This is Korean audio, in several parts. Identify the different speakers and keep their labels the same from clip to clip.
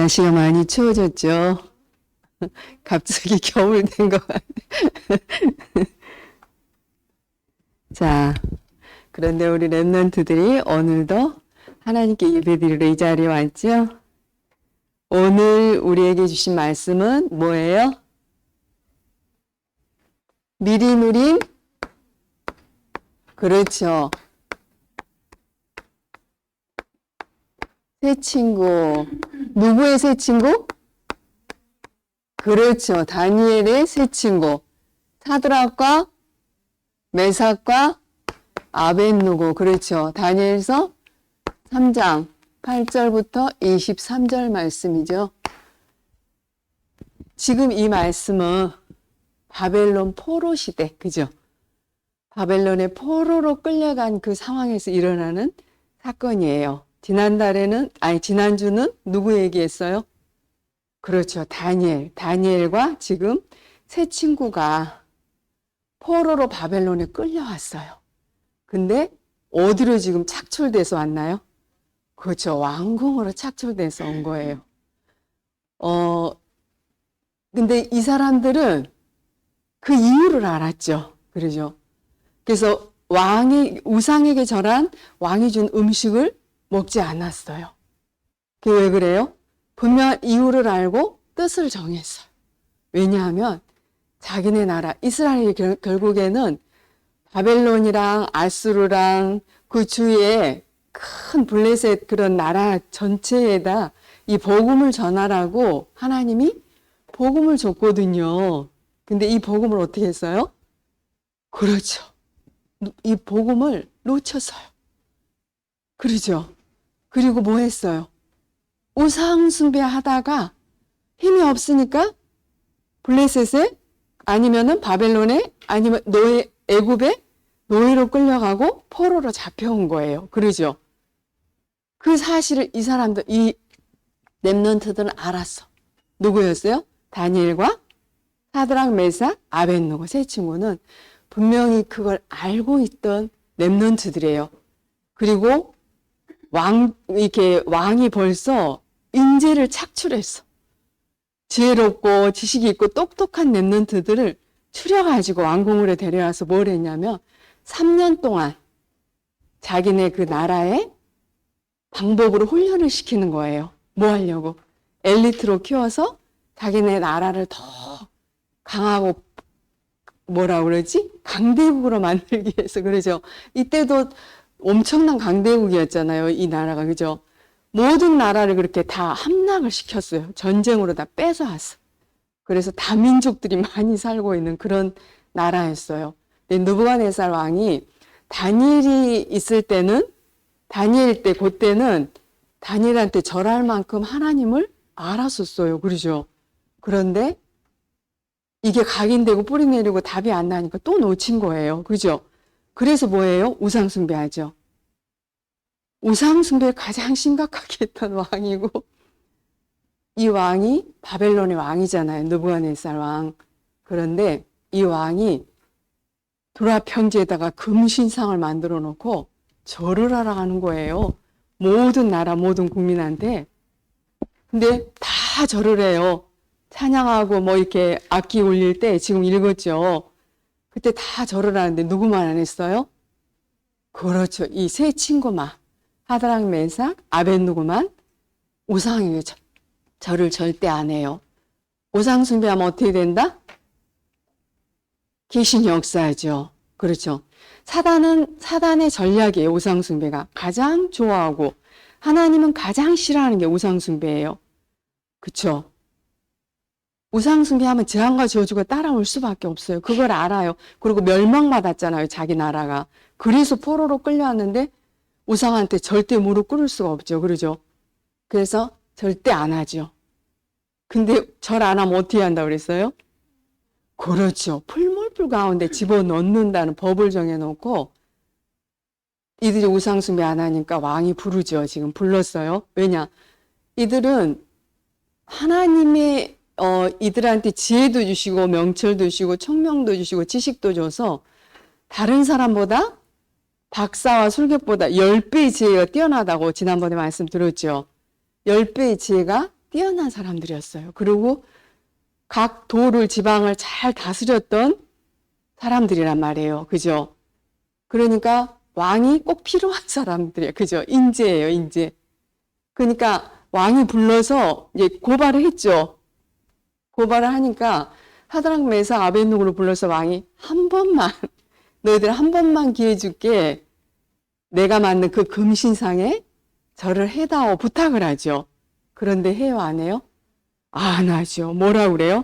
Speaker 1: 날씨가 많이 추워졌죠. 갑자기 겨울 된 것 같아. 자, 그런데 우리 랩런트들이 오늘도 하나님께 예배드리러 이 자리에 왔죠. 오늘 우리에게 주신 말씀은 뭐예요? 미리 누림? 그렇죠. 새 친구. 누구의 새 친구? 그렇죠. 다니엘의 새 친구. 사드락과 메삭과 아벳누고. 그렇죠. 다니엘서 3장 8절부터 23절 말씀이죠. 지금 이 말씀은 바벨론 포로 시대, 그죠? 바벨론의 포로로 끌려간 그 상황에서 일어나는 사건이에요. 지난주는 누구 얘기했어요? 그렇죠. 다니엘과 지금 새 친구가 포로로 바벨론에 끌려왔어요. 근데 어디로 지금 착출돼서 왔나요? 그렇죠. 왕궁으로 착출돼서 온 거예요. 근데 이 사람들은 그 이유를 알았죠. 그러죠. 그래서 우상에게 절한 왕이 준 음식을 먹지 않았어요. 그게 왜 그래요? 분명한 이유를 알고 뜻을 정했어요. 왜냐하면 자기네 나라, 이스라엘이 결국에는 바벨론이랑 아수르랑 그 주위에 큰 블레셋 그런 나라 전체에다 이 복음을 전하라고 하나님이 복음을 줬거든요. 근데 이 복음을 어떻게 했어요? 그렇죠. 이 복음을 놓쳤어요. 그러죠. 그리고 뭐 했어요? 우상 숭배하다가 힘이 없으니까 블레셋에 아니면은 바벨론에 아니면 애굽에 노예로 끌려가고 포로로 잡혀온 거예요. 그러죠. 그 사실을 이 렘넌트들은 알았어. 누구였어요? 다니엘과 사드락, 메삭, 아벳느고 세 친구는 분명히 그걸 알고 있던 렘넌트들이에요. 그리고 왕이 벌써 인재를 착출했어. 지혜롭고 지식이 있고 똑똑한 렘넌트들을 추려가지고 왕궁으로 데려와서 뭘 했냐면 3년 동안 자기네 그 나라의 방법으로 훈련을 시키는 거예요. 뭐 하려고? 엘리트로 키워서 자기네 나라를 더 강하고 뭐라 그러지? 강대국으로 만들기 위해서. 그러죠. 이때도 엄청난 강대국이었잖아요. 이 나라가. 그죠? 모든 나라를 그렇게 다 함락을 시켰어요. 전쟁으로 다 뺏어왔어. 그래서 다민족들이 많이 살고 있는 그런 나라였어요. 근데 느부갓네살 왕이 다니엘이 있을 때는 그때는 다니엘한테 절할 만큼 하나님을 알았었어요. 그러죠? 그런데 이게 각인되고 뿌리 내리고 답이 안 나니까 또 놓친 거예요. 그죠? 그래서 뭐예요? 우상숭배하죠. 우상숭배를 가장 심각하게 했던 왕이고, 이 왕이 바벨론의 왕이잖아요. 느부갓네살 왕. 그런데 이 왕이 두라 평지에다가 금신상을 만들어 놓고 절을 하라 하는 거예요. 모든 나라, 모든 국민한테. 근데 다 절을 해요. 찬양하고 뭐 이렇게 악기 울릴 때 지금 읽었죠. 그때 다 절을 하는데 누구만 안 했어요? 그렇죠. 이 세 친구만. 사드락, 메삭, 아벳느고만 우상에게 절을 절대 안 해요. 우상 숭배하면 어떻게 된다? 귀신 역사죠. 그렇죠. 사단의 전략이에요. 우상 숭배가 가장 좋아하고 하나님은 가장 싫어하는 게 우상 숭배예요. 그렇죠. 우상 숭배하면 재앙과 저주가 따라올 수밖에 없어요. 그걸 알아요. 그리고 멸망받았잖아요. 자기 나라가. 그래서 포로로 끌려왔는데 우상한테 절대 무릎 꿇을 수가 없죠. 그러죠. 그래서 절대 안 하죠. 근데 절 안 하면 어떻게 한다고 그랬어요? 그렇죠. 풀물불 가운데 집어넣는다는 법을 정해놓고 이들이 우상숭배 안 하니까 왕이 부르죠. 지금 불렀어요. 왜냐? 이들은 하나님의 이들한테 지혜도 주시고 명철도 주시고 총명도 주시고 지식도 줘서 다른 사람보다 박사와 술객보다 10배의 지혜가 뛰어나다고 지난번에 말씀드렸죠. 10배의 지혜가 뛰어난 사람들이었어요. 그리고 각 도를, 지방을 잘 다스렸던 사람들이란 말이에요. 그죠? 그러니까 왕이 꼭 필요한 사람들이에요. 그죠? 인재예요, 인재. 그러니까 왕이 불러서 이제 고발을 했죠. 고발을 하니까 사드락, 메삭, 아벳느고를 불러서 왕이 한 번만, 너희들 한 번만 기회 줄게. 내가 만든 그 금신상에 절을 해다오 부탁을 하죠. 그런데 해요, 안 해요? 안 하죠. 뭐라 그래요?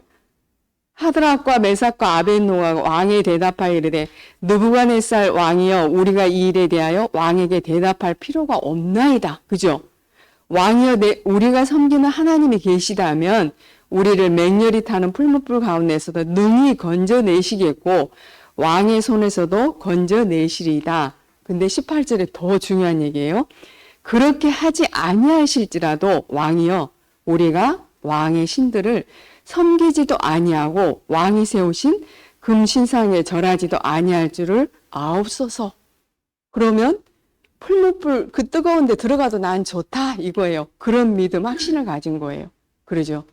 Speaker 1: 사드락과 메삭과 아벳느고가 왕에 대답하여 이르되 느부갓네살 왕이여 우리가 이 일에 대하여 왕에게 대답할 필요가 없나이다. 그죠? 왕이여 우리가 섬기는 하나님이 계시다면 우리를 맹렬히 타는 풀무불 가운데서도 능히 건져내시겠고 왕의 손에서도 건져내시리이다. 근데 18절에 더 중요한 얘기예요. 그렇게 하지 아니하실지라도 왕이여 우리가 왕의 신들을 섬기지도 아니하고 왕이 세우신 금신상에 절하지도 아니할 줄을 아옵소서. 그러면 풀무불 그 뜨거운 데 들어가도 난 좋다 이거예요. 그런 믿음, 확신을 가진 거예요. 그러죠?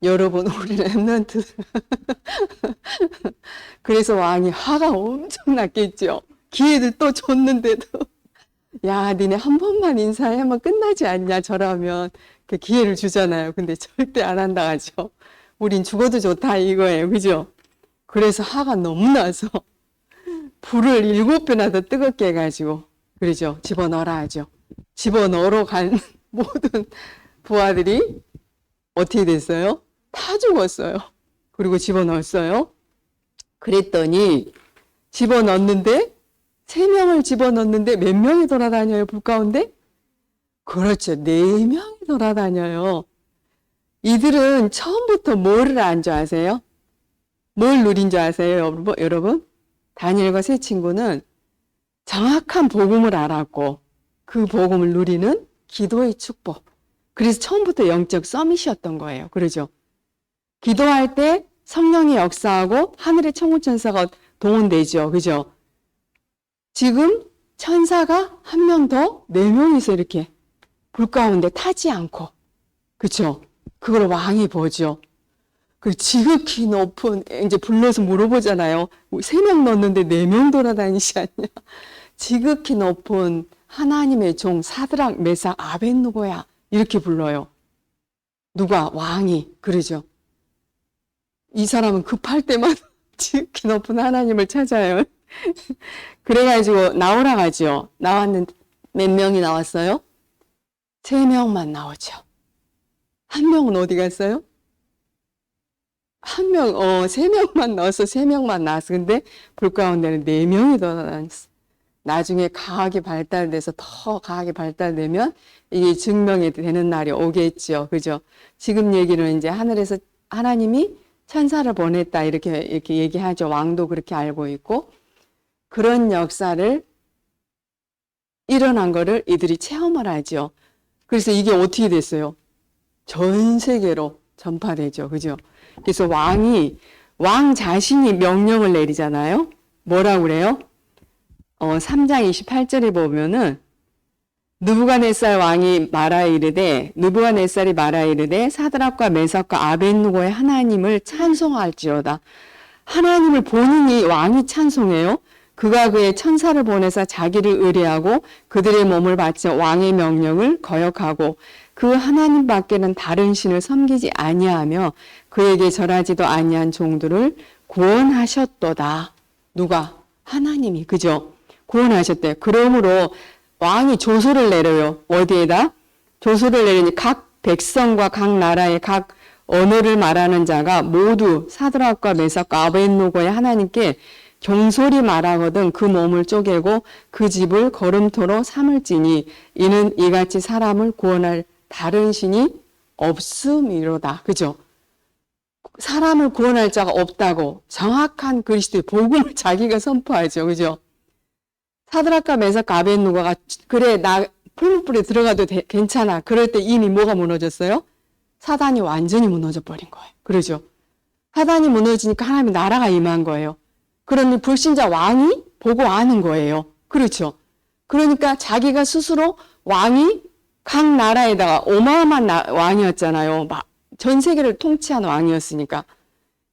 Speaker 1: 여러분, 우리 랩런트 그래서 왕이 화가 엄청 났겠죠. 기회를 또 줬는데도 야, 니네 한 번만 인사하면 끝나지 않냐, 저라면. 그 기회를 주잖아요. 근데 절대 안 한다 하죠. 우린 죽어도 좋다 이거예요. 그죠? 그래서 화가 너무 나서 불을 7배나 더 뜨겁게 해가지고 그러죠. 집어넣어라 하죠. 집어넣으러 간 모든 부하들이 어떻게 됐어요? 다 죽었어요. 그리고 집어넣었어요. 그랬더니 집어넣는데 3명을 집어넣는데 몇 명이 돌아다녀요? 불 가운데? 그렇죠. 4명이 돌아다녀요. 이들은 처음부터 뭐를 안 줄 아세요? 뭘 누린 줄 아세요, 여러분? 다니엘과 세 친구는 정확한 복음을 알았고 그 복음을 누리는 기도의 축복. 그래서 처음부터 영적 서밋이었던 거예요. 그러죠? 기도할 때 성령이 역사하고 하늘의 천군천사가 동원되죠. 그죠? 지금 천사가 한 명 더 4명이서 이렇게 불 가운데 타지 않고, 그쵸? 그걸 왕이 보죠. 그 지극히 높은, 이제 불러서 물어보잖아요. 3명 넣었는데 4명 돌아다니지 않냐? 지극히 높은 하나님의 종 사드락, 메삭, 아벳느고야. 이렇게 불러요. 누가? 왕이. 그러죠. 이 사람은 급할 때마다 지극히 높은 하나님을 찾아요. 그래가지고 나오라 하죠. 나왔는데 몇 명이 나왔어요? 3명만 나오죠. 한 명은 어디 갔어요? 한 명, 3명만 넣어서 3명만 나왔어. 근데 불 가운데는 4명이 돌아다녔어. 나중에 과학이 발달돼서 더 과학이 발달되면 이게 증명이 되는 날이 오겠죠. 그죠? 지금 얘기는 이제 하늘에서 하나님이 천사를 보냈다. 이렇게 얘기하죠. 왕도 그렇게 알고 있고. 그런 역사를 일어난 거를 이들이 체험을 하죠. 그래서 이게 어떻게 됐어요? 전 세계로 전파되죠. 그죠? 그래서 왕 자신이 명령을 내리잖아요. 뭐라고 그래요? 3장 28절에 보면은 느부갓네살 왕이 느부갓네살이 말하여 이르되 사드락과 메삭과 아벳느고의 하나님을 찬송할지로다. 하나님을 본인이 왕이 찬송해요. 그가 그의 천사를 보내사 자기를 의뢰하고 그들의 몸을 바쳐 왕의 명령을 거역하고 그 하나님 밖에는 다른 신을 섬기지 아니하며 그에게 절하지도 아니한 종들을 구원하셨도다. 누가? 하나님이. 그죠? 구원하셨대요. 그러므로 왕이 조서를 내려요. 어디에다? 조서를 내리니 각 백성과 각 나라의 각 언어를 말하는 자가 모두 사드락과 메삭과 아벳느고의 하나님께 경솔히 말하거든 그 몸을 쪼개고 그 집을 거름토로 삼을지니 이는 이같이 사람을 구원할 다른 신이 없음이로다. 그죠? 사람을 구원할 자가 없다고 정확한 그리스도의 복음을 자기가 선포하죠. 그죠? 사드락과 메삭과 아벳느고가 그래 나 풀무불에 들어가도 괜찮아. 그럴 때 이미 뭐가 무너졌어요? 사단이 완전히 무너져 버린 거예요. 그러죠? 사단이 무너지니까 하나님의 나라가 임한 거예요. 그러니 불신자 왕이 보고 아는 거예요. 그렇죠? 그러니까 자기가 스스로 왕이 각 나라에다가 어마어마한 왕이었잖아요. 막 전 세계를 통치한 왕이었으니까.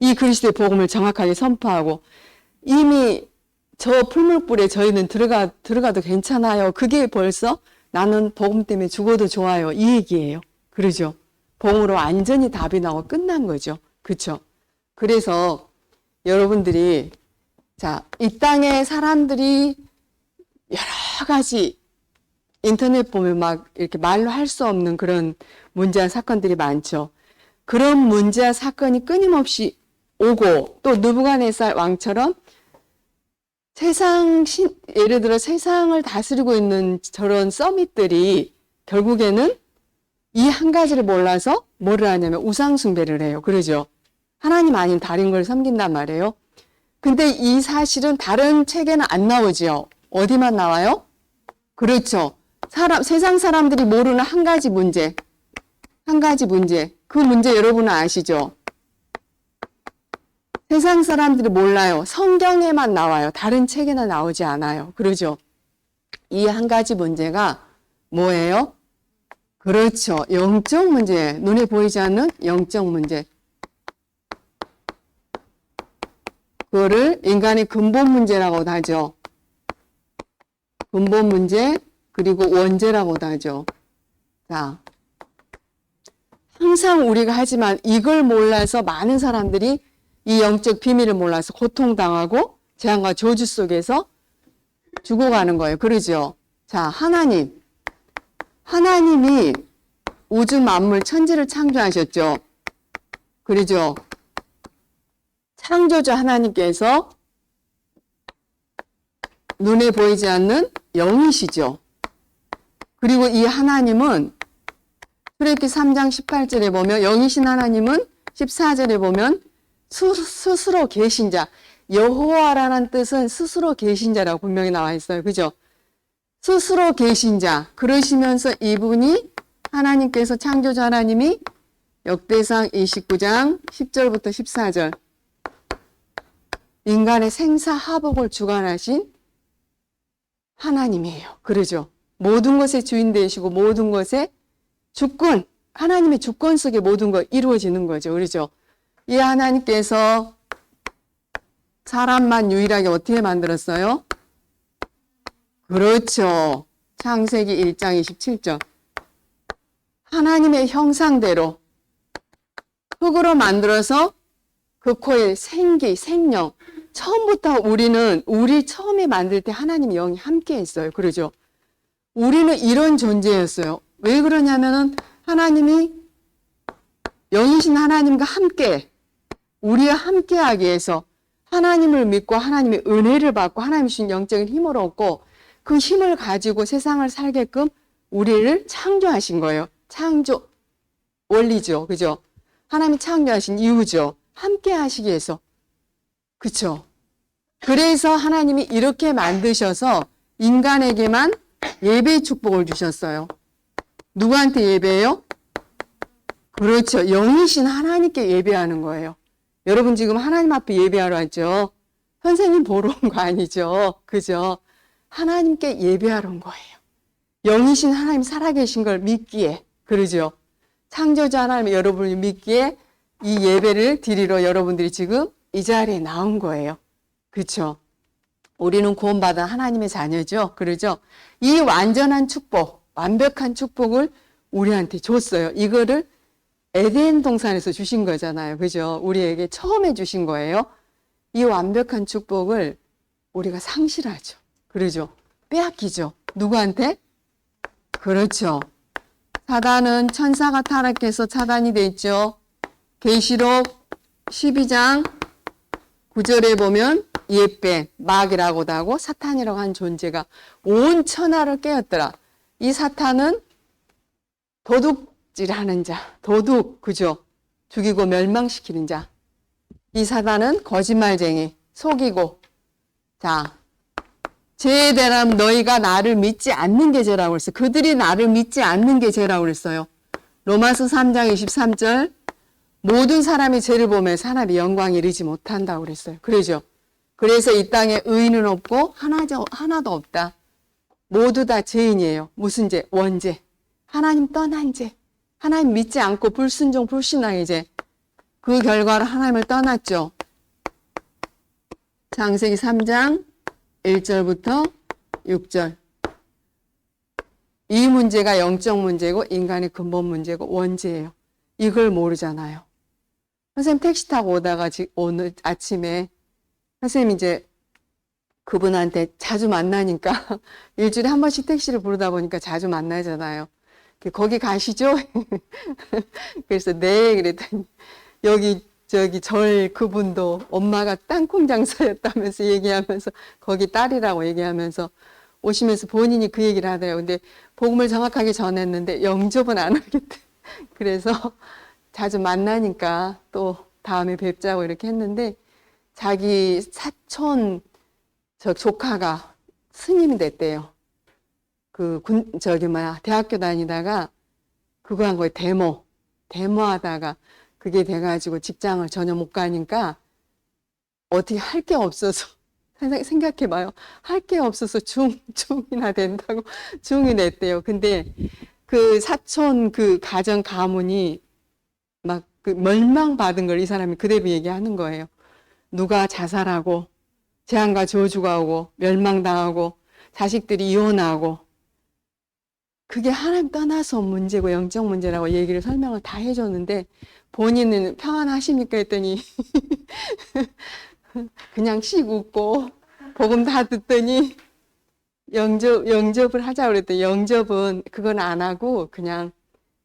Speaker 1: 이 그리스도의 복음을 정확하게 선포하고 이미 저 풀물불에 저희는 들어가도 괜찮아요. 그게 벌써 나는 복음 때문에 죽어도 좋아요. 이 얘기예요. 그러죠. 복음으로 완전히 답이 나오고 끝난 거죠. 그렇죠. 그래서 여러분들이 자, 이 땅에 사람들이 여러 가지 인터넷 보면 막 이렇게 말로 할 수 없는 그런 문제와 사건들이 많죠. 그런 문제와 사건이 끊임없이 오고 또 느부갓네살 왕처럼 예를 들어 세상을 다스리고 있는 저런 서밋들이 결국에는 이 한 가지를 몰라서 뭐를 하냐면 우상숭배를 해요. 그러죠. 하나님 아닌 다른 걸 섬긴단 말이에요. 근데 이 사실은 다른 책에는 안 나오지요. 어디만 나와요? 그렇죠. 세상 사람들이 모르는 한 가지 문제. 그 문제 여러분은 아시죠? 세상 사람들이 몰라요. 성경에만 나와요. 다른 책에는 나오지 않아요. 그러죠. 이 한 가지 문제가 뭐예요? 그렇죠. 영적 문제. 눈에 보이지 않는 영적 문제. 그거를 인간의 근본 문제라고도 하죠. 근본 문제, 그리고 원죄라고도 하죠. 자, 항상 우리가 하지만 이걸 몰라서 많은 사람들이 이 영적 비밀을 몰라서 고통당하고 재앙과 저주 속에서 죽어가는 거예요. 그러죠? 자, 하나님이 우주 만물 천지를 창조하셨죠. 그러죠? 창조주 하나님께서 눈에 보이지 않는 영이시죠. 그리고 이 하나님은 출애굽기 3장 18절에 보면 영이신 하나님은 14절에 보면 스스로 계신 자, 여호와라는 뜻은 스스로 계신 자라고 분명히 나와 있어요. 그죠? 스스로 계신 자. 그러시면서 이분이 하나님께서 창조주 하나님이 역대상 29장 10절부터 14절 인간의 생사화복을 주관하신 하나님이에요. 그러죠? 모든 것의 주인 되시고 모든 것의 주권, 하나님의 주권 속에 모든 것 이루어지는 거죠. 그렇죠? 이 하나님께서 사람만 유일하게 어떻게 만들었어요? 그렇죠. 창세기 1장 27절. 하나님의 형상대로 흙으로 만들어서 그 코에 생기, 생명. 처음부터 우리 처음에 만들 때 하나님 영이 함께 했어요. 그러죠? 우리는 이런 존재였어요. 왜 그러냐면은 하나님이 영이신 하나님과 함께 우리와 함께하기 위해서 하나님을 믿고 하나님의 은혜를 받고 하나님이 주신 영적인 힘을 얻고 그 힘을 가지고 세상을 살게끔 우리를 창조하신 거예요. 창조 원리죠. 그죠? 하나님이 창조하신 이유죠. 함께 하시기 위해서. 그쵸? 그래서 하나님이 이렇게 만드셔서 인간에게만 예배의 축복을 주셨어요. 누구한테 예배해요? 그렇죠. 영이신 하나님께 예배하는 거예요. 여러분 지금 하나님 앞에 예배하러 왔죠? 선생님 보러 온 거 아니죠? 그죠? 하나님께 예배하러 온 거예요. 영이신 하나님 살아계신 걸 믿기에. 그러죠? 창조자 하나님 여러분을 믿기에 이 예배를 드리러 여러분들이 지금 이 자리에 나온 거예요. 그렇죠? 우리는 구원받은 하나님의 자녀죠. 그러죠? 이 완전한 축복, 완벽한 축복을 우리한테 줬어요. 이거를 에덴 동산에서 주신 거잖아요. 그죠? 우리에게 처음에 주신 거예요. 이 완벽한 축복을 우리가 상실하죠. 그러죠? 빼앗기죠. 누구한테? 그렇죠. 사단은 천사가 타락해서 차단이 됐죠. 계시록 12장 9절에 보면 옛뱀, 마귀라고도 하고 사탄이라고 한 존재가 온 천하를 깨었더라. 이 사탄은 도둑질하는 자, 도둑, 그죠? 죽이고 멸망시키는 자. 이 사단은 거짓말쟁이, 속이고. 자, 죄에 대한 너희가 나를 믿지 않는 게 죄라고 그랬어요. 그들이 나를 믿지 않는 게 죄라고 그랬어요. 로마서 3장 23절. 모든 사람이 죄를 보면 사람이 영광에 이르지 못한다고 그랬어요. 그러죠? 그래서 이 땅에 의인은 없고 하나도 없다. 모두 다 죄인이에요. 무슨 죄? 원죄. 하나님 떠난 죄. 하나님 믿지 않고 불순종, 불신앙의 죄. 그 결과로 하나님을 떠났죠. 창세기 3장 1절부터 6절. 이 문제가 영적 문제고 인간의 근본 문제고 원죄예요. 이걸 모르잖아요. 선생님 택시 타고 오다가 오늘 아침에 선생님 이제 그분한테 자주 만나니까 일주일에 한 번씩 택시를 부르다 보니까 자주 만나잖아요. 거기 가시죠? 그래서 네 그랬더니 여기 저기 절 그분도 엄마가 땅콩 장사였다면서 얘기하면서 거기 딸이라고 얘기하면서 오시면서 본인이 그 얘기를 하더라고요. 근데 복음을 정확하게 전했는데 영접은 안 하겠대. 그래서 자주 만나니까 또 다음에 뵙자고 이렇게 했는데 자기 사촌 저 조카가 스님이 됐대요. 대학교 다니다가 그거 한 거예요. 데모하다가 그게 돼가지고 직장을 전혀 못 가니까 어떻게 할 게 없어서 생각해봐요. 할 게 없어서 중이나 된다고 중이 냈대요. 근데 그 사촌 그 가정 가문이 막 그 멸망받은 걸 이 사람이 그대로 얘기하는 거예요. 누가 자살하고 재앙과 저주가 오고 멸망당하고 자식들이 이혼하고 그게 하나님 떠나서 문제고 영적 문제라고 얘기를 설명을 다 해줬는데 본인은 평안하십니까 했더니 그냥 씩 웃고 복음 다 듣더니 영접을 하자고 그랬더니 영접은 그건 안 하고 그냥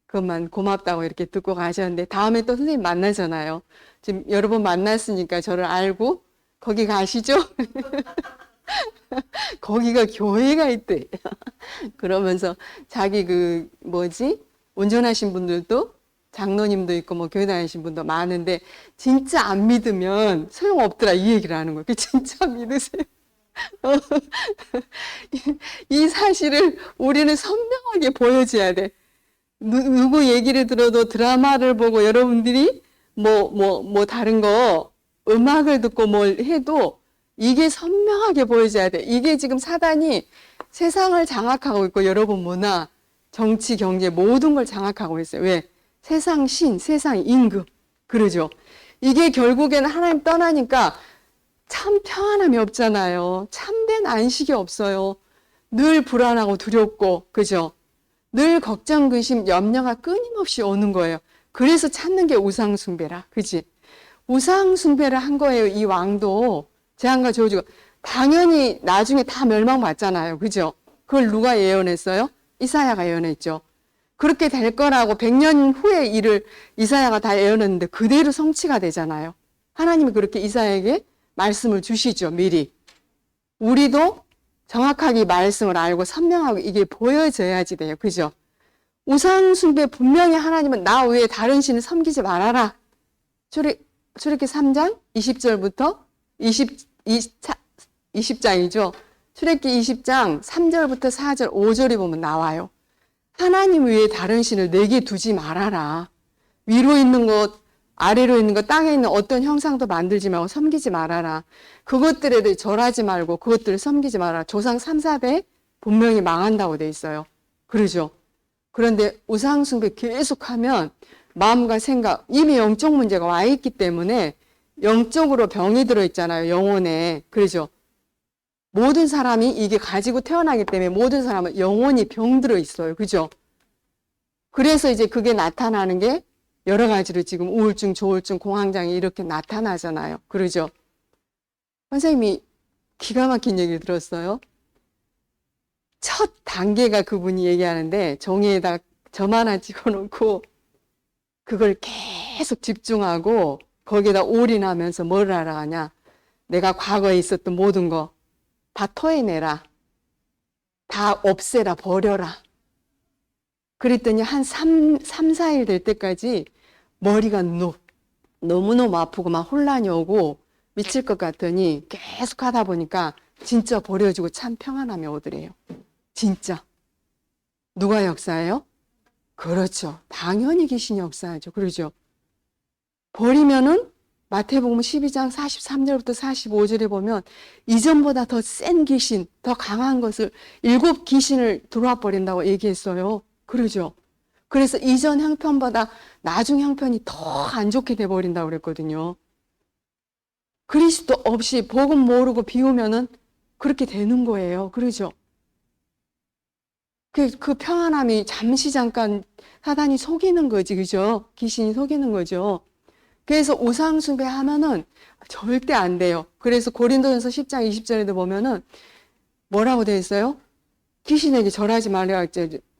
Speaker 1: 그것만 고맙다고 이렇게 듣고 가셨는데 다음에 또 선생님 만나잖아요. 지금 여러 번 만났으니까 저를 알고 거기 가시죠? 거기가 교회가 있대. 그러면서 자기 운전하신 분들도 장로님도 있고 뭐 교회 다니신 분도 많은데 진짜 안 믿으면 소용없더라 이 얘기를 하는 거예요. 진짜 믿으세요. 이 사실을 우리는 선명하게 보여줘야 돼. 누구 얘기를 들어도 드라마를 보고 여러분들이 다른 거 음악을 듣고 뭘 해도 이게 선명하게 보여줘야 돼. 이게 지금 사단이 세상을 장악하고 있고 여러분 문화, 정치, 경제 모든 걸 장악하고 있어요. 왜? 세상 신, 세상 임금. 그러죠. 이게 결국에는 하나님 떠나니까 참 평안함이 없잖아요. 참된 안식이 없어요. 늘 불안하고 두렵고, 그죠? 늘 걱정, 근심, 염려가 끊임없이 오는 거예요. 그래서 찾는 게 우상숭배라. 그지? 우상숭배를 한 거예요. 이 왕도. 재앙과 저주가. 당연히 나중에 다 멸망받잖아요. 그죠? 그걸 누가 예언했어요? 이사야가 예언했죠. 그렇게 될 거라고 100년 후의 일을 이사야가 다 예언했는데 그대로 성취가 되잖아요. 하나님이 그렇게 이사야에게 말씀을 주시죠. 미리. 우리도 정확하게 말씀을 알고 선명하고 이게 보여져야지 돼요. 그죠? 우상숭배 분명히 하나님은 나 외에 다른 신을 섬기지 말아라. 출애굽기 3장 20절부터 20장이죠. 출애굽기 20장 3절부터 4절 5절에 보면 나와요. 하나님 외에 다른 신을 내게 두지 말아라. 위로 있는 것, 아래로 있는 것, 땅에 있는 어떤 형상도 만들지 말고 섬기지 말아라. 그것들에 절하지 말고 그것들을 섬기지 말아라. 조상 3, 4대 분명히 망한다고 돼 있어요. 그러죠. 그런데 우상숭배 계속하면 마음과 생각, 이미 영적 문제가 와 있기 때문에 영적으로 병이 들어있잖아요. 영혼에. 그러죠. 모든 사람이 이게 가지고 태어나기 때문에 모든 사람은 영혼이 병들어 있어요. 그죠? 그래서 이제 그게 나타나는 게 여러 가지로 지금 우울증, 조울증, 공황장애 이렇게 나타나잖아요. 그러죠? 선생님이 기가 막힌 얘기를 들었어요. 첫 단계가 그분이 얘기하는데 종이에다 점 하나 찍어놓고 그걸 계속 집중하고 거기에다 올인하면서 뭘 하라 하냐. 내가 과거에 있었던 모든 거 다 토해내라. 다 없애라, 버려라. 그랬더니 한 3, 4일 될 때까지 머리가 너무너무 아프고 막 혼란이 오고 미칠 것 같더니 계속 하다 보니까 진짜 버려지고 참 평안함이 오더래요. 진짜. 누가 역사예요? 그렇죠. 당연히 귀신이 역사하죠. 그러죠. 버리면은 마태복음 12장 43절부터 45절에 보면 이전보다 더 센 귀신, 더 강한 것을 7 귀신을 들어와 버린다고 얘기했어요. 그러죠. 그래서 이전 형편보다 나중 형편이 더 안 좋게 돼버린다고 그랬거든요. 그리스도 없이 복음 모르고 비우면은 그렇게 되는 거예요. 그러죠. 그 평안함이 잠시 잠깐 사단이 속이는 거지, 그죠? 귀신이 속이는 거죠. 그래서 우상 숭배하면은 절대 안 돼요. 그래서 고린도전서 10장 20절에도 보면은 뭐라고 되어 있어요? 귀신에게 절하지 말라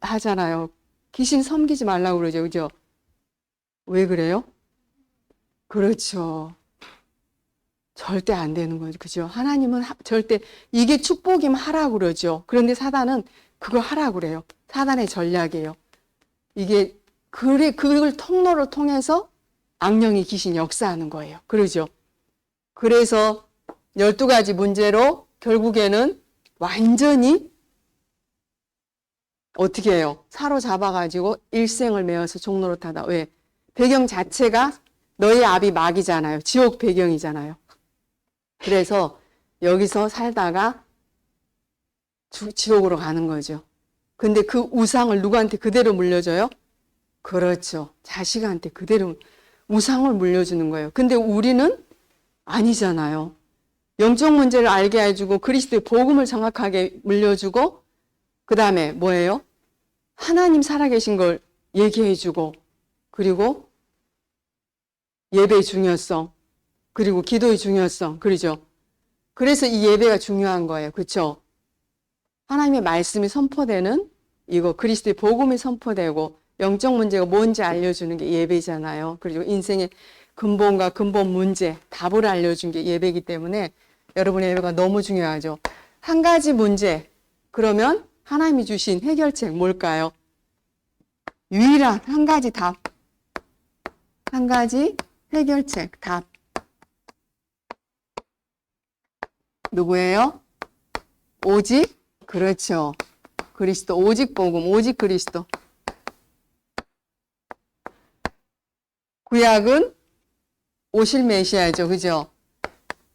Speaker 1: 하잖아요. 귀신 섬기지 말라고 그러죠, 그죠? 왜 그래요? 그렇죠. 절대 안 되는 거죠, 그죠? 하나님은 절대 이게 축복이면 하라고 그러죠. 그런데 사단은 그거 하라고 그래요. 사단의 전략이에요. 이게 그걸 통로를 통해서 악령이 귀신 역사하는 거예요. 그러죠. 그래서 12가지 문제로 결국에는 완전히 어떻게 해요? 사로잡아가지고 일생을 메어서 종노릇하다. 왜? 배경 자체가 너의 앞이 마귀잖아요. 지옥 배경이잖아요. 그래서 여기서 살다가 지옥으로 가는 거죠. 근데 그 우상을 누구한테 그대로 물려줘요? 그렇죠. 자식한테 그대로 우상을 물려주는 거예요. 근데 우리는 아니잖아요. 영적 문제를 알게 해주고 그리스도의 복음을 정확하게 물려주고 그 다음에 뭐예요? 하나님 살아계신 걸 얘기해주고 그리고 예배의 중요성 그리고 기도의 중요성 그러죠. 그래서 이 예배가 중요한 거예요. 그렇죠? 하나님의 말씀이 선포되는 이거 그리스도의 복음이 선포되고 영적 문제가 뭔지 알려주는 게 예배잖아요. 그리고 인생의 근본과 근본 문제 답을 알려준 게 예배이기 때문에 여러분의 예배가 너무 중요하죠. 한 가지 문제 그러면 하나님이 주신 해결책 뭘까요? 유일한 한 가지 답. 한 가지 해결책 답. 누구예요? 오직 그렇죠. 그리스도 오직 복음 오직 그리스도. 구약은 오실 메시아죠. 그죠?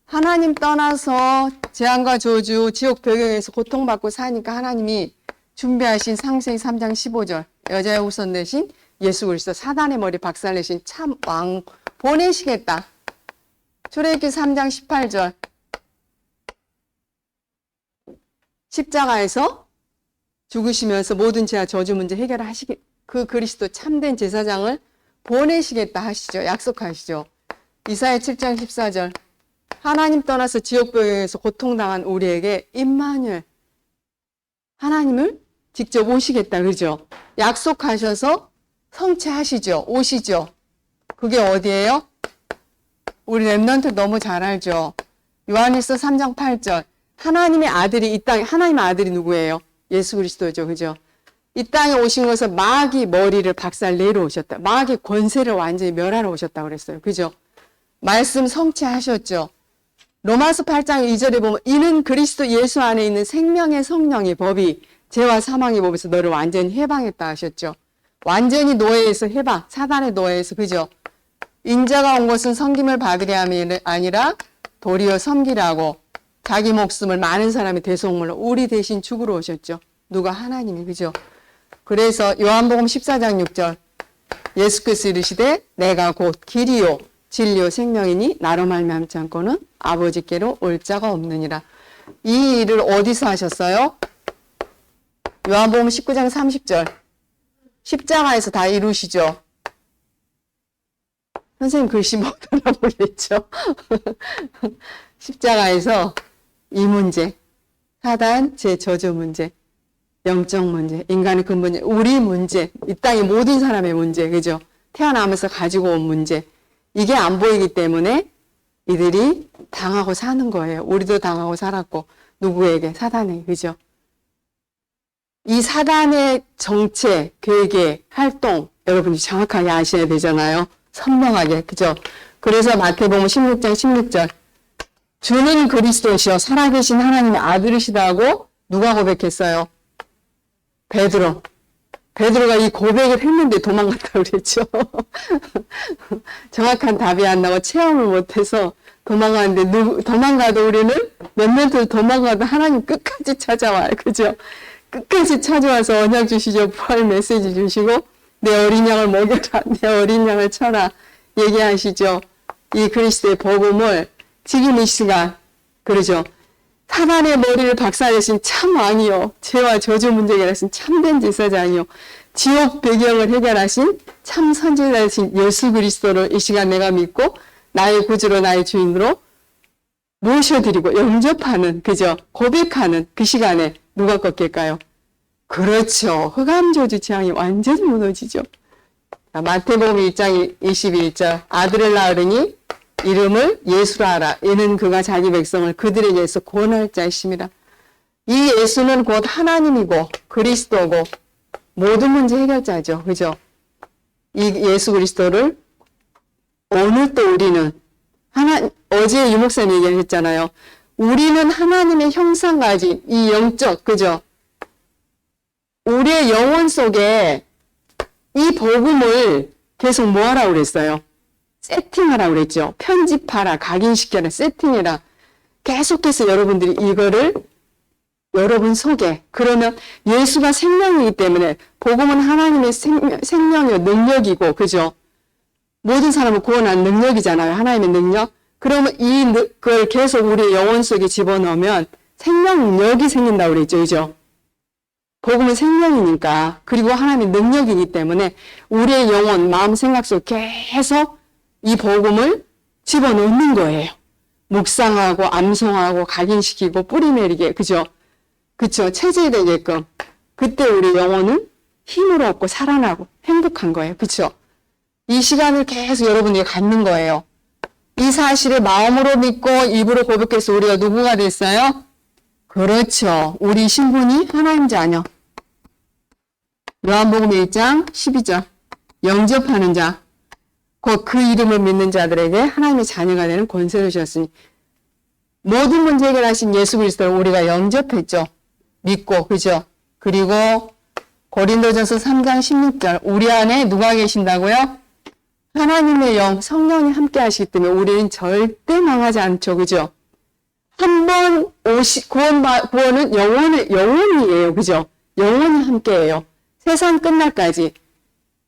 Speaker 1: 하나님 떠나서 재앙과 저주, 지옥 배경에서 고통받고 사니까 하나님이 준비하신 창세기 3장 15절 여자의 후손 되신 예수 그리스도 사단의 머리 박살내신 참 왕 보내시겠다. 출애굽기 3장 18절 십자가에서 죽으시면서 모든 죄와 저주 문제 해결하시기 그 그리스도 참된 제사장을 보내시겠다 하시죠. 약속하시죠. 이사야 7장 14절 하나님 떠나서 지옥 배경에서 고통당한 우리에게 임마누엘 하나님을 직접 오시겠다 그러죠. 약속하셔서 성취하시죠. 오시죠. 그게 어디예요? 우리 랩런트 너무 잘 알죠. 요한일서 3장 8절 하나님의 아들이 이 땅에 하나님의 아들이 누구예요? 예수 그리스도죠. 그죠? 이 땅에 오신 것은 마귀 머리를 박살 내러 오셨다. 마귀 권세를 완전히 멸하러 오셨다고 그랬어요. 그죠? 말씀 성취하셨죠. 로마서 8장 2절에 보면 이는 그리스도 예수 안에 있는 생명의 성령의 법이 죄와 사망의 법에서 너를 완전히 해방했다 하셨죠. 완전히 노예에서 해방, 사단의 노예에서 그죠? 인자가 온 것은 섬김을 받으려 함이 아니라 도리어 섬기라고 자기 목숨을 많은 사람의 대속물로 우리 대신 죽으러 오셨죠. 누가? 하나님이 그죠? 그래서 요한복음 14장 6절 예수께서 이르시되 내가 곧 길이요 진리요 생명이니 나로 말미암지 않고는 아버지께로 올 자가 없느니라. 이 일을 어디서 하셨어요? 요한복음 19장 30절 십자가에서 다 이루시죠. 선생님 글씨 못 알아보겠죠. 십자가에서 이 문제 사단 제 저주 문제 영적 문제 인간의 근본 우리 문제 이 땅의 모든 사람의 문제 그죠? 태어나면서 가지고 온 문제 이게 안 보이기 때문에 이들이 당하고 사는 거예요. 우리도 당하고 살았고 누구에게? 사단에게 그죠? 이 사단의 정체, 계획의 활동 여러분이 정확하게 아셔야 되잖아요. 선명하게 그죠? 그래서 마태복음 16장 16절 주는 그리스도시여 살아계신 하나님의 아들이시다고 누가 고백했어요? 베드로가 이 고백을 했는데 도망갔다고 그랬죠. 정확한 답이 안 나고 체험을 못해서 도망가는데 도망가도 우리는 몇 년을 도망가도 하나님 끝까지 찾아와요. 그죠? 끝까지 찾아와서 언약 주시죠. 부활 메시지 주시고 내 어린 양을 먹여라. 내 어린 양을 쳐라. 얘기하시죠. 이 그리스도의 복음을 지금 이 시간 그러죠. 사단의 머리를 박살내신 참 왕이요. 죄와 저주 문제 해결하신 참된 제사장이요. 지옥 배경을 해결하신 참 선지자이신 예수 그리스도를 이 시간 내가 믿고 나의 구주로 나의 주인으로 모셔드리고 영접하는 그죠? 고백하는 그 시간에 누가 꺾일까요? 그렇죠. 흑암저주 재앙이 완전히 무너지죠. 마태복음 1장 21절 아들을 낳으리니 이름을 예수라 하라. 이는 그가 자기 백성을 그들에게서 구원할 자이심이라. 이 예수는 곧 하나님이고 그리스도고 모든 문제 해결자죠. 그죠? 이 예수 그리스도를 오늘 또 우리는 어제 유목사님 얘기하셨잖아요. 우리는 하나님의 형상 가진 이 영적 그죠? 우리의 영혼 속에 이 복음을 계속 뭐 하라고 그랬어요? 세팅하라고 그랬죠. 편집하라, 각인시켜라, 세팅해라. 계속해서 여러분들이 이거를 여러분 속에 그러면 예수가 생명이기 때문에 복음은 하나님의 생명이요 능력이고 그죠? 모든 사람을 구원하는 능력이잖아요. 하나님의 능력. 그러면 그걸 계속 우리의 영혼 속에 집어넣으면 생명력이 생긴다고 그랬죠. 그죠? 복음은 생명이니까 그리고 하나님의 능력이기 때문에 우리의 영혼, 마음, 생각 속에 계속 이 복음을 집어넣는 거예요. 묵상하고 암송하고 각인시키고 뿌리내리게 그죠? 그쵸? 체제되게끔 그때 우리 영혼은 힘을 얻고 살아나고 행복한 거예요. 그쵸? 이 시간을 계속 여러분이 갖는 거예요. 이 사실을 마음으로 믿고 입으로 고백해서 우리가 누구가 됐어요? 그렇죠. 우리 신분이 하나님 자녀. 요한복음 1장 12절 영접하는 자 곧 그 이름을 믿는 자들에게 하나님의 자녀가 되는 권세를 주셨으니 모든 문제 해결하신 예수 그리스도를 우리가 영접했죠. 믿고 그죠? 그리고 고린도전서 3장 16절 우리 안에 누가 계신다고요? 하나님의 영 성령이 함께 하시기 때문에 우리는 절대 망하지 않죠. 그죠? 한번 구원은 영원이에요. 그죠? 영원히 함께해요. 세상 끝날까지.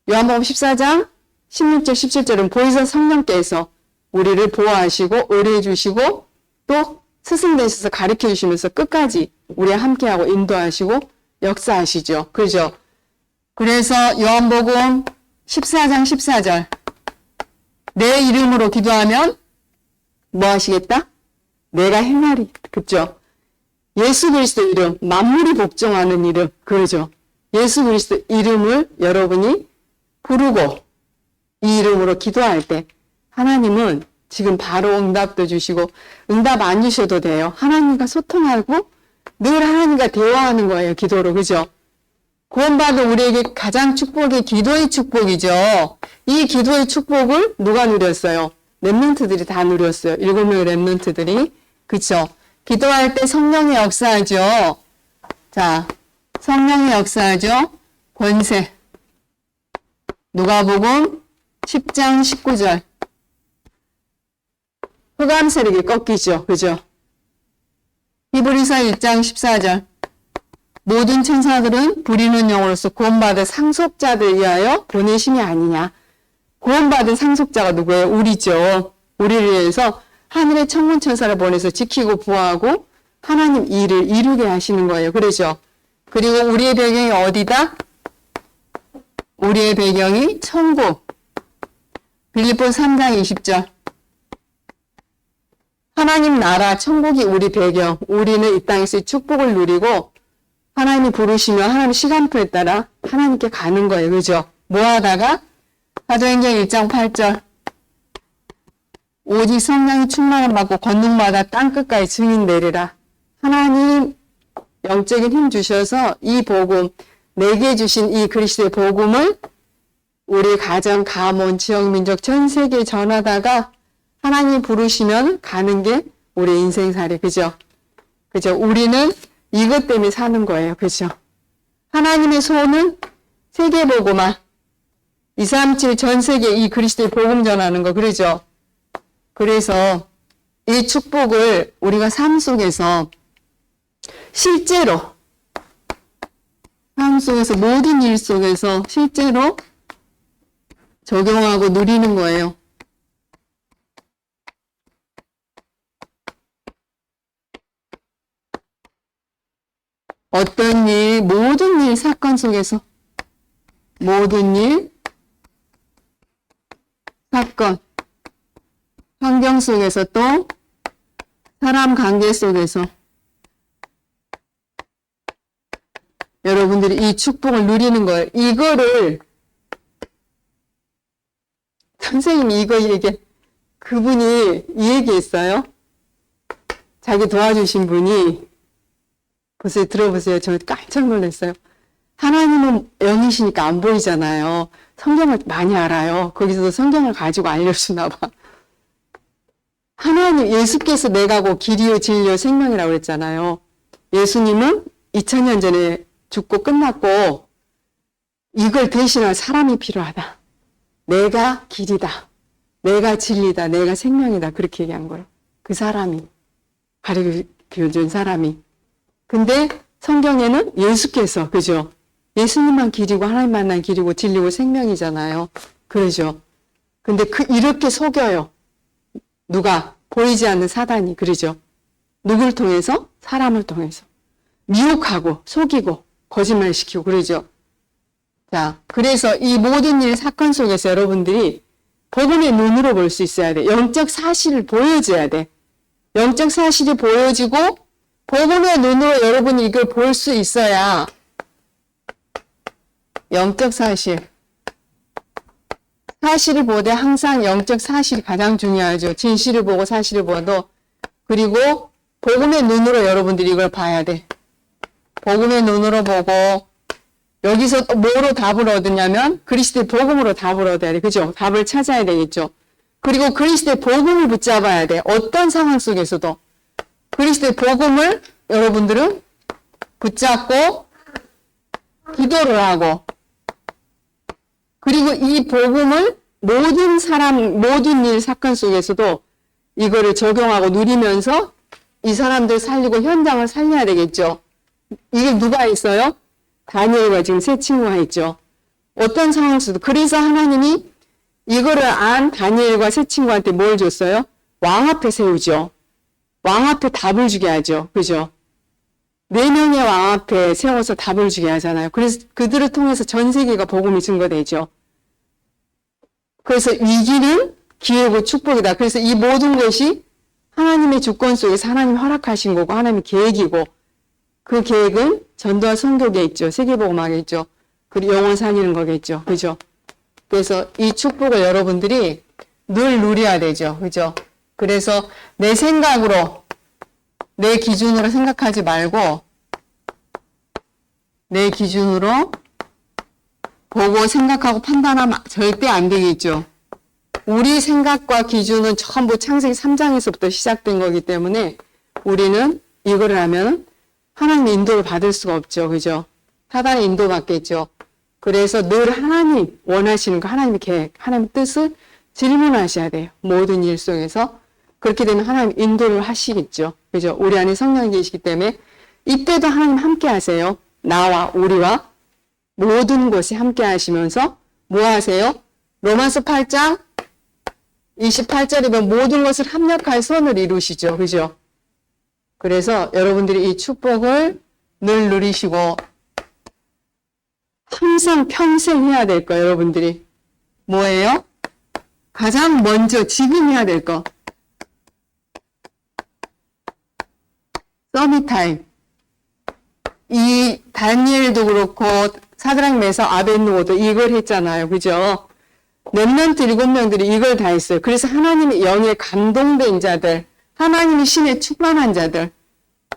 Speaker 1: 요한복음 14장 16절 17절은 보혜사 성령께서 우리를 보호하시고 의뢰해 주시고 또 스승되셔서 가르쳐 주시면서 끝까지 우리와 함께하고 인도하시고 역사하시죠. 그죠? 그래서 요한복음 14장 14절 내 이름으로 기도하면 뭐 하시겠다? 내가 행하리. 그죠? 예수 그리스도 이름, 만물이 복종하는 이름. 그러죠? 예수 그리스도 이름을 여러분이 부르고 이 이름으로 기도할 때 하나님은 지금 바로 응답도 주시고 응답 안 주셔도 돼요. 하나님과 소통하고 늘 하나님과 대화하는 거예요. 기도로. 그죠? 구원받은 우리에게 가장 축복이 기도의 축복이죠. 이 기도의 축복을 누가 누렸어요? 렘넌트들이 다 누렸어요. 7명의 렘넌트들이. 그쵸? 기도할 때 성령의 역사하죠. 자, 성령의 역사하죠. 권세. 누가복음 10장 19절. 흑암 세력이 꺾이죠. 그죠? 히브리서 1장 14절. 모든 천사들은 부리는 영으로서 구원받은 상속자들 위하여 보내심이 아니냐. 구원받은 상속자가 누구예요? 우리죠. 우리를 위해서 하늘의 천군 천사를 보내서 지키고 보호하고 하나님 일을 이루게 하시는 거예요. 그러죠? 그리고 우리의 배경이 어디다? 우리의 배경이 천국. 빌립보서 3장 20절. 하나님 나라, 천국이 우리 배경. 우리는 이 땅에서 축복을 누리고 하나님이 부르시면 하나님 시간표에 따라 하나님께 가는 거예요. 그죠? 뭐 하다가? 사도행전 1장 8절. 오직 성령이 충만을 받고 권능마다 땅끝까지 증인 내리라. 하나님 영적인 힘 주셔서 이 복음, 내게 주신 이 그리스도의 복음을 우리 가정, 가문, 지역, 민족, 전 세계에 전하다가 하나님 부르시면 가는 게 우리 인생살이. 그죠? 그죠? 우리는 이것 때문에 사는 거예요. 그죠? 하나님의 소원은 세계보고만 237 전 세계 이 그리스도의 복음 전하는 거. 그러죠? 그래서 이 축복을 우리가 삶 속에서 실제로 속에서 모든 일 속에서 실제로 적용하고 누리는 거예요. 어떤 일, 모든 일, 사건 속에서 모든 일, 사건, 환경 속에서 또 사람 관계 속에서 여러분들이 이 축복을 누리는 거예요. 이거를 선생님이 이거 그분이 이 얘기했어요. 자기 도와주신 분이 보세요, 들어보세요. 저 깜짝 놀랐어요. 하나님은 영이시니까 안 보이잖아요. 성경을 많이 알아요. 거기서도 성경을 가지고 알려주나 봐. 하나님, 예수께서 내가 곧 길이요 진리요 생명이라고 그랬잖아요. 예수님은 2000년 전에 죽고 끝났고 이걸 대신할 사람이 필요하다. 내가 길이다. 내가 진리다. 내가 생명이다. 그렇게 얘기한 거예요. 그 사람이. 가르쳐준 사람이. 근데 성경에는 예수께서, 그죠? 예수님만 길이고 하나님만난 길이고 진리고 생명이잖아요. 그러죠. 근데 이렇게 속여요. 누가? 보이지 않는 사단이. 그러죠. 누굴 통해서? 사람을 통해서. 미혹하고 속이고 거짓말시키고 그러죠. 자, 그래서 이 모든 일 사건 속에서 여러분들이 복음의 눈으로 볼 수 있어야 돼. 영적 사실을 보여줘야 돼. 영적 사실이 보여지고 복음의 눈으로 여러분이 이걸 볼 수 있어야 영적 사실을 보되 항상 영적 사실이 가장 중요하죠. 진실을 보고 사실을 보도. 그리고 복음의 눈으로 여러분들이 이걸 봐야 돼. 복음의 눈으로 보고 여기서 뭐로 답을 얻느냐면 그리스도의 복음으로 답을 얻어야 돼. 그죠? 답을 찾아야 되겠죠. 그리고 그리스도의 복음을 붙잡아야 돼. 어떤 상황 속에서도. 그리스도의 복음을 여러분들은 붙잡고 기도를 하고 그리고 이 복음을 모든 사람, 모든 일, 사건 속에서도 이거를 적용하고 누리면서 이 사람들 살리고 현장을 살려야 되겠죠. 이게 누가 있어요? 다니엘과 지금 세 친구가 있죠. 어떤 상황에서도. 그래서 하나님이 이거를 안 다니엘과 세 친구한테 뭘 줬어요? 왕 앞에 세우죠. 왕 앞에 답을 주게 하죠. 그죠? 4명의 왕 앞에 세워서 답을 주게 하잖아요. 그래서 그들을 통해서 전 세계가 복음이 증거되죠. 그래서 위기는 기회고 축복이다. 그래서 이 모든 것이 하나님의 주권 속에서 하나님 허락하신 거고 하나님의 계획이고 그 계획은 전도와 선교에 있죠. 세계복음학에 있죠. 그리고 영혼 살리는 거겠죠. 그죠? 그래서 이 축복을 여러분들이 늘 누려야 되죠. 그죠? 그래서 내 생각으로, 내 기준으로 생각하지 말고 내 기준으로 보고 생각하고 판단하면 절대 안 되겠죠. 우리 생각과 기준은 전부 창세기 3장에서부터 시작된 거기 때문에 우리는 이거를 하면 하나님의 인도를 받을 수가 없죠. 그죠? 사단의 인도 받겠죠. 그래서 늘 하나님 원하시는 거, 하나님의 계획, 하나님의 뜻을 질문하셔야 돼요. 모든 일 속에서. 그렇게 되면 하나님 인도를 하시겠죠. 그죠? 우리 안에 성령이 계시기 때문에 이때도 하나님 함께 하세요. 나와 우리와 모든 것이 함께 하시면서 뭐 하세요? 로마서 8장 28절이면 모든 것을 합력하여 선을 이루시죠. 그죠? 그래서 여러분들이 이 축복을 늘 누리시고 항상 평생 해야 될 거 여러분들이 뭐예요? 가장 먼저 지금 해야 될 거. 서밋타임. 이 다니엘도 그렇고 사드락 메삭 아벳느고도 이걸 했잖아요. 그죠? 렘넌트 7명들이 이걸 다 했어요. 그래서 하나님의 영에 감동된 자들, 하나님의 신에 충만한 자들,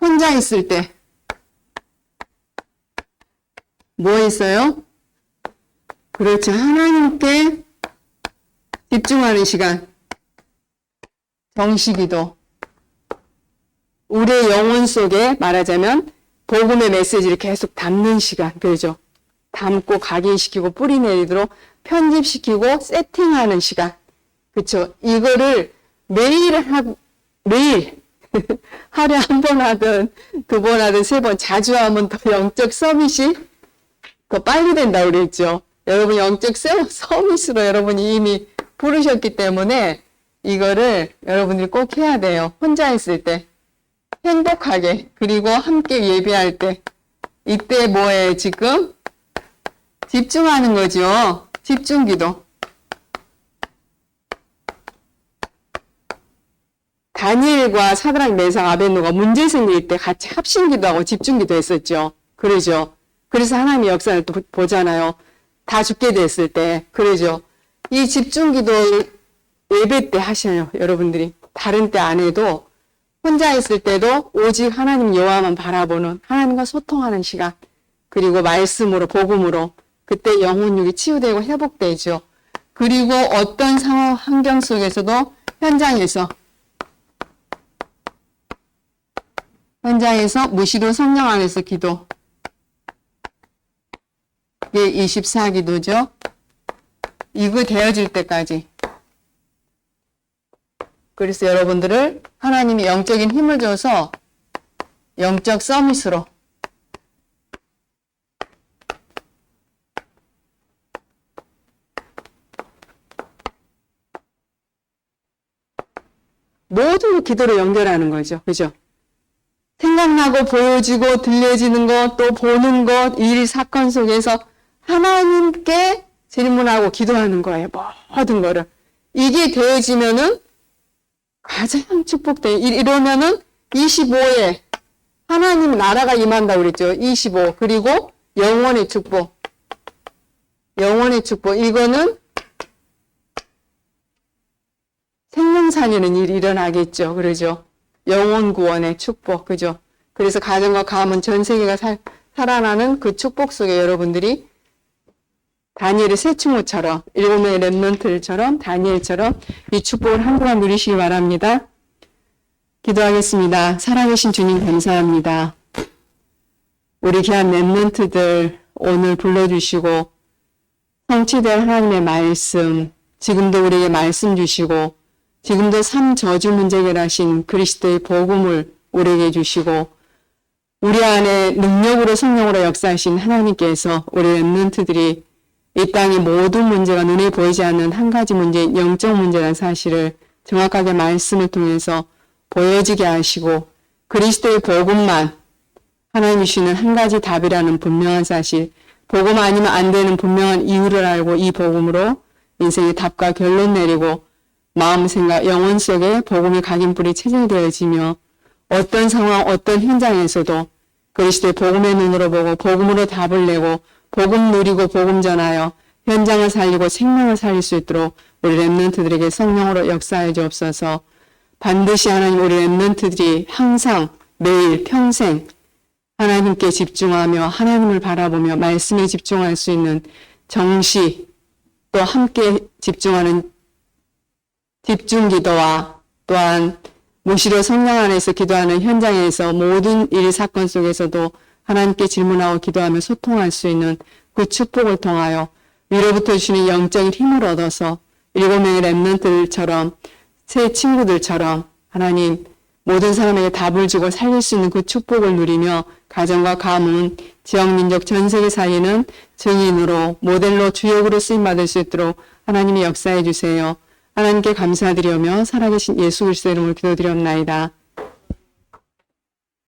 Speaker 1: 혼자 있을 때 뭐 했어요? 그렇죠. 하나님께 집중하는 시간. 정식기도. 우리의 영혼 속에 말하자면 복음의 메시지를 계속 담는 시간. 그렇죠. 담고 각인시키고 뿌리 내리도록 편집시키고 세팅하는 시간. 그렇죠. 이거를 매일 하루에 한 번 하든 2번 하든 3번 자주 하면 더 영적 서밋이 더 빨리 된다고 그랬죠. 여러분 영적 서밋으로 여러분이 이미 부르셨기 때문에 이거를 여러분들이 꼭 해야 돼요. 혼자 있을 때. 행복하게. 그리고 함께 예배할 때. 이때 뭐에 지금? 집중하는 거죠. 집중기도. 다니엘과 사드락 메삭 아벳노가 문제 생길 때 같이 합심기도하고 집중기도 했었죠. 그러죠. 그래서 하나님의 역사를 또 보잖아요. 다 죽게 됐을 때. 그러죠. 이 집중기도 예배 때 하셔요. 여러분들이. 다른 때 안 해도 혼자 있을 때도 오직 하나님 여호와만 바라보는 하나님과 소통하는 시간. 그리고 말씀으로 복음으로 그때 영혼육이 치유되고 회복되죠. 그리고 어떤 상황 환경 속에서도 현장에서 무시로 성령 안에서 기도. 이게 24기도죠. 이거 되어질 때까지. 그래서 여러분들을 하나님이 영적인 힘을 줘서 영적 서밋으로 모든 기도로 연결하는 거죠. 그죠? 생각나고 보여지고 들려지는 것, 또 보는 것, 일, 사건 속에서 하나님께 질문하고 기도하는 거예요. 모든 거를. 이게 되어지면은 가장 축복돼. 이러면은 25에 하나님 나라가 임한다고 그랬죠. 25. 그리고 영원의 축복. 영원의 축복. 이거는 생명 살리는 일이 일어나겠죠. 그러죠. 영혼 구원의 축복. 그죠? 그래서 가정과 가문 전 세계가 살아나는 그 축복 속에 여러분들이 다니엘의 새 충무처럼 7명의 렘넌트들처럼 다니엘처럼 이 축복을 한동안 누리시기 바랍니다. 기도하겠습니다. 살아계신 주님 감사합니다. 우리 귀한 렘넌트들 오늘 불러주시고 성취될 하나님의 말씀, 지금도 우리에게 말씀 주시고 지금도 삶 저주 문제 해결하신 그리스도의 복음을 우리에게 주시고 우리 안에 능력으로 성령으로 역사하신 하나님께서 우리 렘넌트들이 이 땅의 모든 문제가 눈에 보이지 않는 한 가지 문제인 영적 문제라는 사실을 정확하게 말씀을 통해서 보여지게 하시고 그리스도의 복음만 하나님이 주시는 한 가지 답이라는 분명한 사실, 복음 아니면 안 되는 분명한 이유를 알고 이 복음으로 인생의 답과 결론 내리고 마음, 생각, 영혼 속에 복음의 각인불이 체질되어지며 어떤 상황, 어떤 현장에서도 그리스도의 복음의 눈으로 보고 복음으로 답을 내고 복음 누리고 복음 전하여 현장을 살리고 생명을 살릴 수 있도록 우리 렘넌트들에게 성령으로 역사해 주옵소서. 반드시 하나님 우리 렘넌트들이 항상 매일 평생 하나님께 집중하며 하나님을 바라보며 말씀에 집중할 수 있는 정시 또 함께 집중하는 집중기도와 또한 무시로 성령 안에서 기도하는 현장에서 모든 일 사건 속에서도 하나님께 질문하고 기도하며 소통할 수 있는 그 축복을 통하여 위로부터 주시는 영적인 힘을 얻어서 7명의 렘넌트들처럼 새 친구들처럼 하나님 모든 사람에게 답을 주고 살릴 수 있는 그 축복을 누리며 가정과 가문, 지역, 민족, 전 세계 살리는 증인으로 모델로 주역으로 쓰임받을 수 있도록 하나님이 역사해 주세요. 하나님께 감사드리며 살아계신 예수 그리스도의 이름으로 기도드리옵나이다.